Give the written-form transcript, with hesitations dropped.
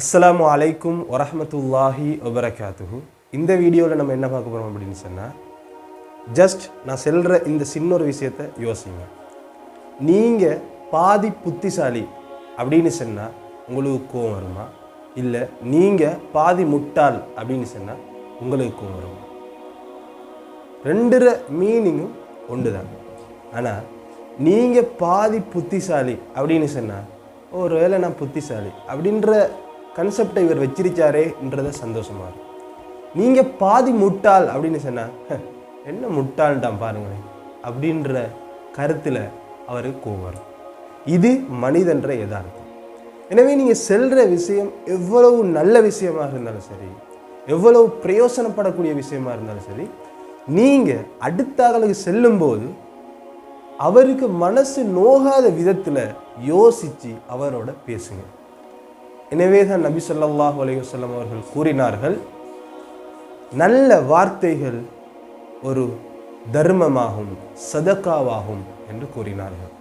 அஸ்ஸலாமு அலைக்கும் வரஹ்மத்துல்லாஹி வபரகாத்துஹு. இந்த வீடியோவில் நம்ம என்ன பார்க்க போகிறோம் அப்படின்னு சொன்னால், ஜஸ்ட் நான் சொல்கிற இந்த சின்ன ஒரு விஷயத்தை யோசிங்க. நீங்கள் பாதி புத்திசாலி அப்படின்னு சொன்னால் உங்களுக்கு கோவம் வருமா, இல்லை நீங்கள் பாதி முட்டாள் அப்படின்னு சொன்னால் உங்களுக்கு கோவம் வருமா? ரெண்டுற மீனிங்கும் ஒன்று தான். ஆனால் நீங்கள் பாதி புத்திசாலி அப்படின்னு சொன்னால், ஒரு வேளை நான் புத்திசாலி அப்படின்ற கன்செப்டை இவர் வச்சிருச்சாரேன்றத சந்தோஷமாக இருக்கும். நீங்கள் பாதி முட்டாள் அப்படின்னு சொன்னால், என்ன முட்டாள்ட்டான் பாருங்களேன் அப்படின்ற கருத்தில் அவருக்கு கோவம் வரும். இது மனிதன்ற யதார்த்தம். எனவே நீங்கள் செல்கிற விஷயம் எவ்வளவு நல்ல விஷயமாக இருந்தாலும் சரி, எவ்வளவு பிரயோசனப்படக்கூடிய விஷயமா இருந்தாலும் சரி, நீங்கள் அடுத்த ஆளுக்கு செல்லும்போது அவருக்கு மனசு நோகாத விதத்தில் யோசித்து அவரோட பேசுங்க. எனவே தான் நபி ஸல்லல்லாஹு அலைஹி வஸல்லம் அவர்கள் கூறினார்கள், நல்ல வார்த்தைகள் ஒரு தர்மமாகும், சதகாவாகும் என்று கூறினார்கள்.